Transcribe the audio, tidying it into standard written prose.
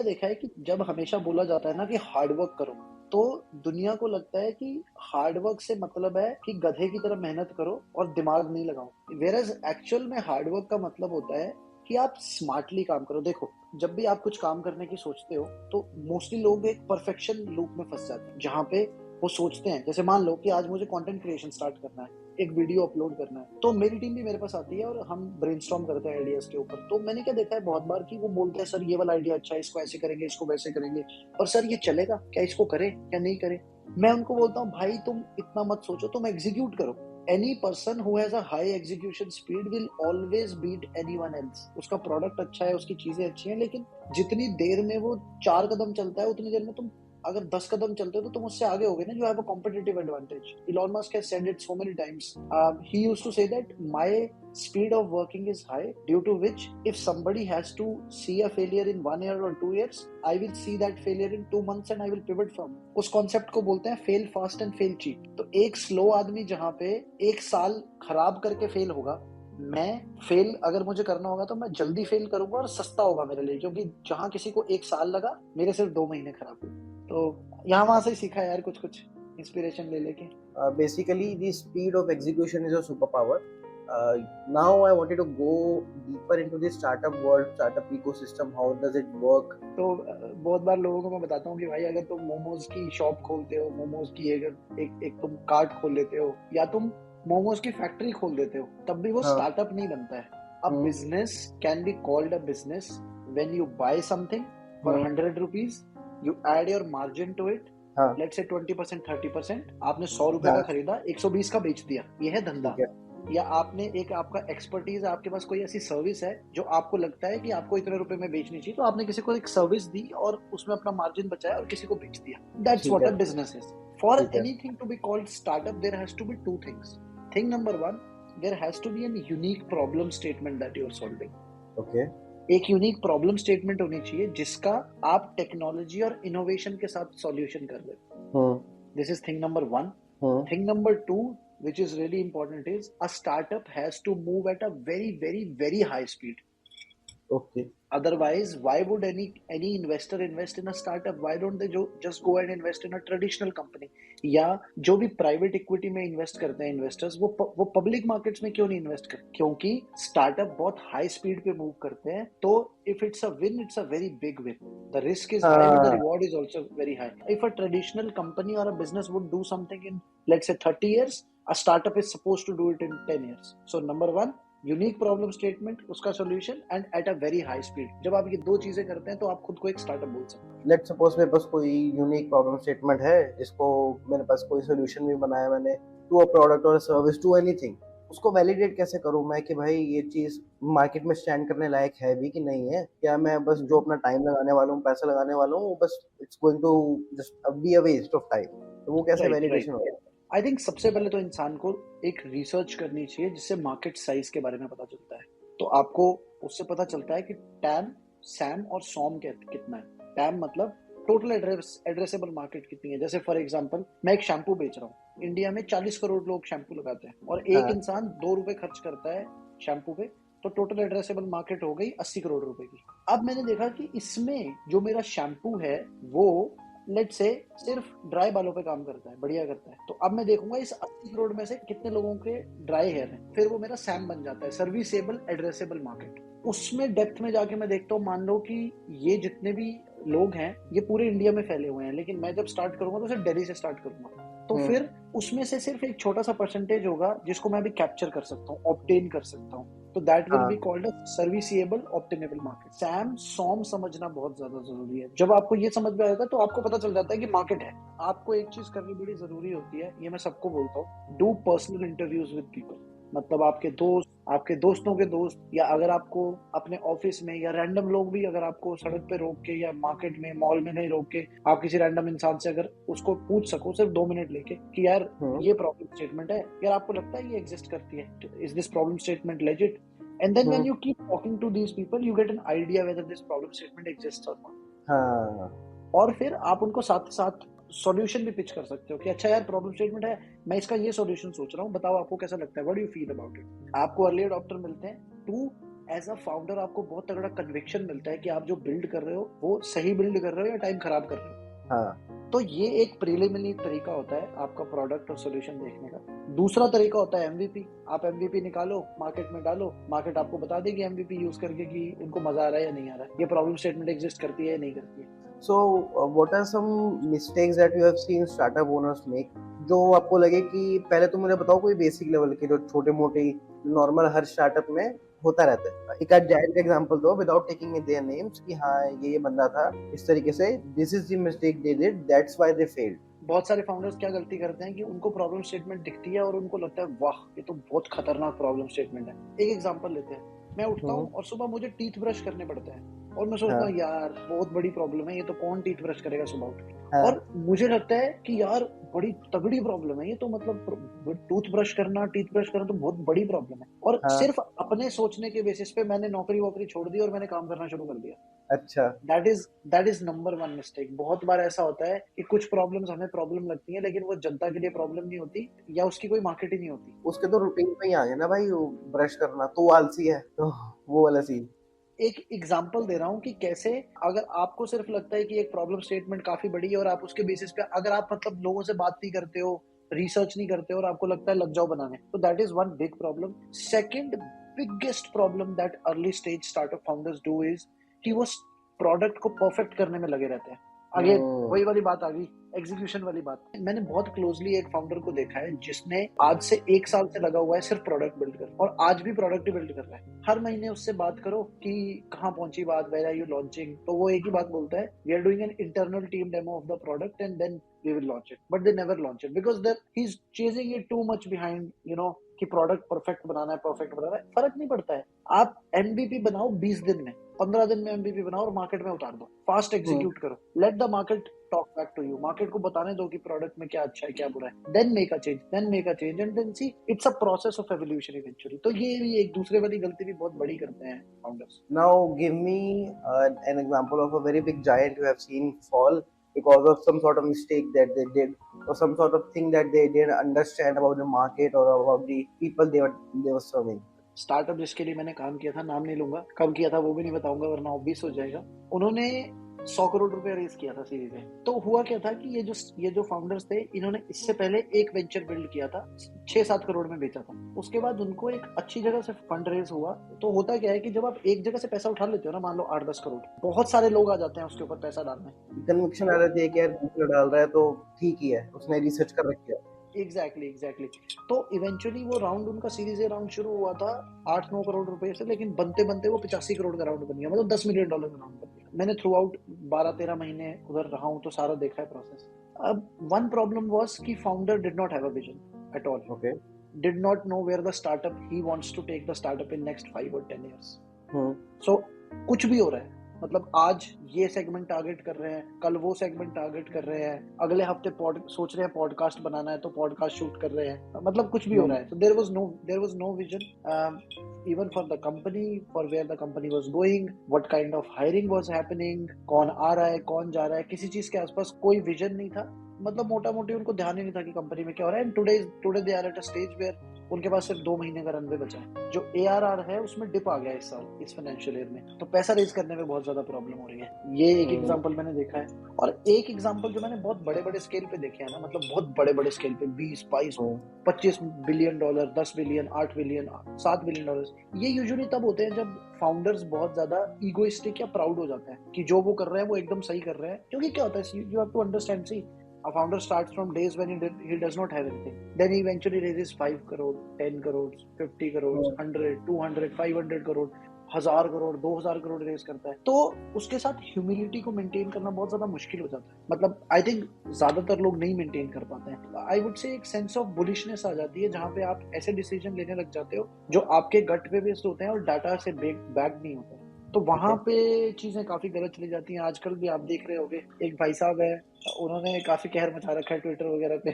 देखा है कि जब हमेशा बोला जाता है ना कि हार्ड वर्क करो, तो दुनिया को लगता है कि हार्ड वर्क से मतलब है कि गधे की तरह मेहनत करो और दिमाग नहीं लगाओ। वेयरएज एक्चुअल में हार्ड वर्क का मतलब होता है कि आप स्मार्टली काम करो। देखो, जब भी आप कुछ काम करने की सोचते हो तो मोस्टली लोग एक परफेक्शन लूप में फंस जाते हैं, जहां पे वो सोचते हैं, जैसे मान लो कि आज मुझे कंटेंट क्रिएशन स्टार्ट करना है, एक वीडियो अपलोड करना है, तो मेरी टीम भी मेरे पास आती है और हम ब्रेनस्टॉर्म करते हैं आइडियाज के ऊपर। तो मैंने क्या देखा है बहुत बार कि वो बोलते हैं सर ये वाला आइडिया अच्छा है, इसको ऐसे करेंगे, इसको वैसे करेंगे, और सर ये चलेगा क्या, इसको करें क्या नहीं करें। मैं उनको बोलता हूँ भाई तुम इतना मत सोचो, तुम एग्जीक्यूट करो। Any person who has a high execution speed will always beat anyone else. उसका प्रोडक्ट अच्छा है, उसकी चीजें अच्छी हैं, लेकिन जितनी देर में वो 4 कदम चलता है उतनी देर में तुम अगर 10 कदम चलते हो तो तुम उससे आगे होगे ना। You have a competitive advantage. Elon Musk has said it so many times. He used to say that my speed of working is high, due to which if somebody has to see a failure in 1 year or 2 years, I will see that failure in 2 months and I will pivot from it. उस concept को बोलते हैं fail fast and fail cheap. तो एक slow आदमी जहां पे 1 साल खराब करके फेल होगा, मैं फेल अगर मुझे करना होगा तो मैं जल्दी फेल करूंगा और सस्ता होगा मेरे लिए, क्योंकि जहां किसी को 1 साल लगा, मेरे सिर्फ 2 महीने खराब हुए। तो यहाँ वहां से ही सीखा यार, कुछ कुछ इंस्पिरेशन ले लेके। Basically, the speed of execution is a superpower. Now I wanted to go deeper into the startup world, startup ecosystem. How does it work? तो बहुत बार लोगों को मैं बताता हूँ कि भाई अगर तुम मोमोज की शॉप खोलते हो, मोमोज की अगर एक तुम कार्ट खोल लेते हो, या तुम मोमोज की फैक्ट्री खोल देते हो, तब भी वो हाँ. स्टार्टअप नहीं बनता है। A business can be called a business when you buy something for 100 rupees, you add your margin to it, हाँ. Let's say 20%, 30%। आपने 100 रुपए का हाँ. खरीदा, 120 का बेच दिया, ये है धंधा। ठीक है. या आपने एक आपका एक्सपर्टीज है, आपके पास कोई ऐसी सर्विस है जो आपको लगता है कि आपको इतने रुपए में बेचनी चाहिए, तो आपने किसी को एक सर्विस दी और उसमें अपना मार्जिन बचाया और किसी को बेच दिया। दैट्स ठीक व्हाट है. A business is. फॉर ठीक है. Anything to be called startup there has to be two things. Thing number one, there has to be an unique problem statement that you are solving. Okay. एक unique problem statement होनी चाहिए जिसका आप technology और innovation के साथ solution कर रहे हो। This is thing number one. Thing number two, which is really important, is a startup has to move at a very, very, very high speed. Okay. Otherwise, why would any investor invest in a startup? Why don't they just go and invest in a traditional company? या जो भी private equity में invest करते हैं investors, वो public markets में क्यों नहीं इन्वेस्ट करते? क्योंकि स्टार्टअप बहुत हाई स्पीड पे मूव करते हैं। तो if it's a win, it's a very big win. The risk is high but the reward is also very high. If a traditional company or a business would do something in let's say 30 years, a startup is supposed to do it in 10 years. So number one, unique problem statement, उसका solution, and at a very high speed. जब आप ये दो चीजें करते हैं तो आप खुद को एक स्टार्टअप बोल सकते हैं। लेट्स सपोज मेरे पास कोई यूनिक प्रॉब्लम स्टेटमेंट है जिसको मेरे पास कोई सोल्यूशन भी बनाया मैंने, टू अ प्रोडक्ट और सर्विस, टू एनीथिंग, उसको वैलिडेट कैसे करूं मैं कि भाई ये चीज मार्केट में स्टैंड करने लायक है भी कि नहीं है? क्या मैं बस जो अपना टाइम लगाने वाला हूँ, पैसा लगाने वाला हूँ, वो बस it's going to just be a waste of time? तो वो कैसे राइट, वैलिडेशन राइट। होगा? आई थिंक सबसे पहले तो इंसान को एक रिसर्च करनी चाहिए जिससे मार्केट साइज के बारे में पता चलता है। तो आपको उससे पता चलता है कि टैम, सैम और सॉम कितना है। टैम मतलब टोटल एड्रेसेबल मार्केट कितनी है। जैसे फॉर एग्जांपल मैं एक शैम्पू बेच रहा हूँ, इंडिया में 40 करोड़ लोग शैम्पू लगाते हैं और एक हाँ. इंसान 2 रुपए खर्च करता है शैम्पू पे, तो टोटल एड्रेसेबल मार्केट हो गई 80 करोड़ रुपए की। अब मैंने देखा कि इसमें जो मेरा शैम्पू है वो लेट से सिर्फ ड्राई बालों पे काम करता है, बढ़िया करता है। तो अब मैं देखूंगा इस 80 करोड़ में से कितने लोगों के ड्राई हेयर हैं, फिर वो मेरा सैम बन जाता है, सर्विसेबल एड्रेसेबल मार्केट। उसमें डेप्थ में जाके मैं देखता हूँ, मान लो कि ये जितने भी लोग हैं ये पूरे इंडिया में फैले हुए हैं, लेकिन मैं जब स्टार्ट करूंगा तो सिर्फ दिल्ली से स्टार्ट करूंगा। तो फिर उसमें से सिर्फ एक छोटा सा परसेंटेज होगा जिसको मैं अभी कैप्चर कर सकता हूँ, ऑब्टेन कर सकता हूँ। तो that will be called a serviceable obtainable market. SAM SOM समझना बहुत ज्यादा जरूरी है। जब आपको ये समझ में आएगा तो आपको पता चल जाता है कि मार्केट है। आपको एक चीज करनी बड़ी जरूरी होती है, ये मैं सबको बोलता हूँ, do personal interviews with people. मतलब आपके दोस्त, आपके दोस्तों के दोस्त, या अगर आपको अपने ऑफिस में या रैंडम लोग भी अगर आपको सड़क पे रोक के या मार्केट में मॉल में कहीं रोक के आप किसी रैंडम इंसान से अगर उसको पूछ सको सिर्फ 2 मिनट लेके कि यार ये प्रॉब्लम स्टेटमेंट है, यार आपको लगता है ये एग्जिस्ट करती है, is this problem statement legit? And then when you keep talking to these people, you get an idea whether this problem statement exists or not. हाँ. और फिर आप उनको साथ साथ सॉल्यूशन भी पिच कर सकते हो कि अच्छा यार प्रॉब्लम स्टेटमेंट है, मैं इसका ये सॉल्यूशन सोच रहा हूँ, बताओ आपको कैसा लगता है, what do you feel about it. आपको अर्ली अडॉप्टर मिलते हैं टू एज अ फाउंडर आपको बहुत तगड़ा कन्विक्शन मिलता है कि आप जो बिल्ड कर रहे हो वो सही बिल्ड कर रहे हो या टाइम खराब कर रहे हो। हाँ। तो ये एक प्रिलिमिनरी तरीका होता है आपका प्रोडक्ट और सॉल्यूशन देखने का। दूसरा तरीका होता है एमवीपी। आप एमवीपी निकालो, मार्केट में डालो, मार्केट आपको बता देगी एमवीपी यूज करके कि उनको मजा आ रहा है या नहीं आ रहा है, ये प्रॉब्लम स्टेटमेंट एग्जिस्ट करती है या नहीं करती है। So, what are some mistakes that you have seen startup owners make? जो आपको लगे कि पहले तो मुझे बताओ कोई बेसिक लेवल के जो छोटे मोटे नॉर्मल हर स्टार्टअप में होता रहता है। एक आध जायंट एग्जांपल दो विदाउट टेकिंग देयर नेम्स कि हाँ ये बंदा था इस तरीके से, this is the mistake they did, that's why they failed. बहुत सारे फाउंडर्स क्या गलती करते हैं कि उनको प्रॉब्लम स्टेटमेंट दिखती है और उनको लगता है वाह ये तो बहुत खतरनाक प्रॉब्लम स्टेटमेंट है। एक एग्जांपल लेते हैं, मैं उठता हूँ और सुबह मुझे टीथ ब्रश करने पड़ते हैं और मैं सोचता हाँ हूँ यार बहुत बड़ी प्रॉब्लम है, ये तो कौन टीथ ब्रश करेगा सुबह उठ के। हाँ और मुझे लगता है कि यार बड़ी तगड़ी प्रॉब्लम है ये तो, मतलब टूथ ब्रश करना, टीथ ब्रश करना तो बहुत बड़ी प्रॉब्लम है। और हाँ। सिर्फ अपने सोचने के बेसिस पे मैंने नौकरी वोकरी छोड़ दी और मैंने काम करना शुरू कर दिया। अच्छा। That is number one mistake. बहुत बार ऐसा होता है कि कुछ प्रॉब्लम्स हमें प्रॉब्लम लगती है लेकिन वो जनता के लिए प्रॉब्लम नहीं होती या उसकी कोई मार्केट ही नहीं होती। उसके तो रूटीन में ही आ गया ना भाई, वो ब्रश करना तो आलसी है तो वो वाला सीन। एक एग्जांपल दे रहा हूँ कि कैसे अगर आपको सिर्फ लगता है कि एक प्रॉब्लम स्टेटमेंट काफी बड़ी है और आप उसके बेसिस पे अगर आप मतलब लोगों से बात नहीं करते हो, रिसर्च नहीं करते हो और आपको लगता है लग जाओ बनाने, तो that is one big problem. Second biggest problem that early stage startup founders do is कि वो प्रोडक्ट को परफेक्ट करने में लगे रहते हैं। अगेन वही वाली बात आ गई, एग्जीक्यूशन वाली बात। मैंने बहुत क्लोजली एक फाउंडर को देखा है जिसने आज से 1 साल से लगा हुआ है सिर्फ प्रोडक्ट बिल्ड कर, और आज भी प्रोडक्ट ही बिल्ड कर रहा है। हर महीने उससे बात करो कि कहाँ पहुंची बात, वेयर आर यू लॉन्चिंग, तो वो एक ही बात बोलता है, we are doing an internal team demo of the product and then we will launch it, but they never launch it because there he is chasing it too much behind, you know, कि product perfect बनाना है, perfect बनाना है। फर्क नहीं पड़ता है, आप एमबीपी बनाओ 20 दिन में, 15 दिन में एमबीपी बनाओ और मार्केट में उतार दो, फास्ट एग्जीक्यूट करो, let the market talk back to you. Market को बताने दो कि प्रोडक्ट में क्या अच्छा है क्या बुरा है, then make a change and then see it's a process of evolution eventually. तो ये भी एक दूसरे वाली गलती भी बहुत बड़ी करते हैं founders. Now, give me an example of a very big giant you have seen fall because of some sort of mistake that they did, or some sort of thing that they didn't understand about the market or about the people they were serving. Startup जिसके लिए मैंने काम किया था, नाम नहीं लूंगा, कब किया था वो भी नहीं बताऊंगा वरना ऑब्वियस हो जाएगा। उन्होंने 100 करोड़ रुपया रेज किया था सीरीज में। तो हुआ क्या था कि ये जो फाउंडर्स थे, इन्होंने इससे पहले एक वेंचर बिल्ड किया था, 6-7 करोड़ में बेचा था। उसके बाद उनको एक अच्छी जगह से फंड रेज हुआ। तो होता क्या है कि जब आप एक जगह से पैसा उठा लेते हो ना, मान लो 8-10 करोड़, बहुत सारे लोग आ जाते हैं उसके ऊपर पैसा डालने। कन्विक्शन आ जाती है कि यार दूसरा डाल रहा है तो ठीक ही है, उसने रिसर्च कर रखी है। एग्जैक्टली। तो इवेंचुअली वो राउंड, उनका सीरीज ए राउंड शुरू हुआ था 8-9 करोड़ रुपए से, लेकिन बनते बनते वो 85 करोड़ का राउंड बन गया, मतलब $10 मिलियन का राउंड बन गया। मैंने थ्रू आउट 12-13 महीने उधर रहा हूँ तो सारा देखा है प्रोसेस। अब वन प्रॉब्लम वाज कि founder did not have a vision at all, okay. Did not know where the startup he wants to take the startup in next 5 और 10 इयर्स। हम्म। सो कुछ भी हो रहा है, मतलब आज ये सेगमेंट टारगेट कर रहे हैं, कल वो सेगमेंट टारगेट कर रहे हैं, अगले हफ्ते सोच रहे हैं पॉडकास्ट बनाना है तो पॉडकास्ट शूट कर रहे हैं, मतलब कुछ भी हो रहा है। तो there was no vision even for the company, for where the company was going, what kind of hiring was happening, कौन आ रहा है कौन जा रहा है, किसी चीज के आसपास कोई विजन नहीं था। मतलब मोटा मोटी उनको ध्यान ही नहीं था कि कंपनी में क्या हो रहा है। And today they are at a stage where उनके पास सिर्फ 2 महीने का रनवे बचा है। जो ARR है उसमें डिप आ गया इस साल, इस फाइनेंशियल ईयर में, तो पैसा रेज करने में बहुत ज्यादा प्रॉब्लम हो रही है। ये एक एग्जांपल मैंने देखा है। और एक एग्जांपल जो मैंने बहुत बड़े बड़े स्केल पे देखे हैं ना, मतलब बहुत बड़े बड़े स्केल पे, 20-22 $25 बिलियन, $10 बिलियन, $8 बिलियन, $7 बिलियन, ये यूजुअली तब होते हैं जब फाउंडर्स बहुत ज्यादा ईगोइस्टिक या प्राउड हो जाते हैं कि जो वो कर रहे हैं वो एकदम सही कर रहे हैं। क्योंकि क्या होता है, you have to understand, see a founder starts from days when he does not have anything, then he eventually raises 5 crore, 10 crores, 50 crores, 100, 200, 500 crore, 1000 crore, 2000 crore raise करता है। तो उसके साथ ह्यूमिलिटी को मेंटेन करना बहुत ज्यादा मुश्किल हो जाता है। मतलब आई थिंक ज्यादातर लोग नहीं मेंटेन कर पाते हैं। आई वुड से एक सेंस ऑफ बुलिशनेस आ जाती है जहां पे आप ऐसे डिसीजन लेने लग जाते हो जो आपके गट पे बेस्ड होते हैं और डाटा से बैक नहीं होते। तो वहां पे चीजें काफी गलत चली जाती हैं। आजकल भी आप देख रहे होगे, एक भाई साहब है, उन्होंने काफी कहर मचा रखा है ट्विटर वगैरह पे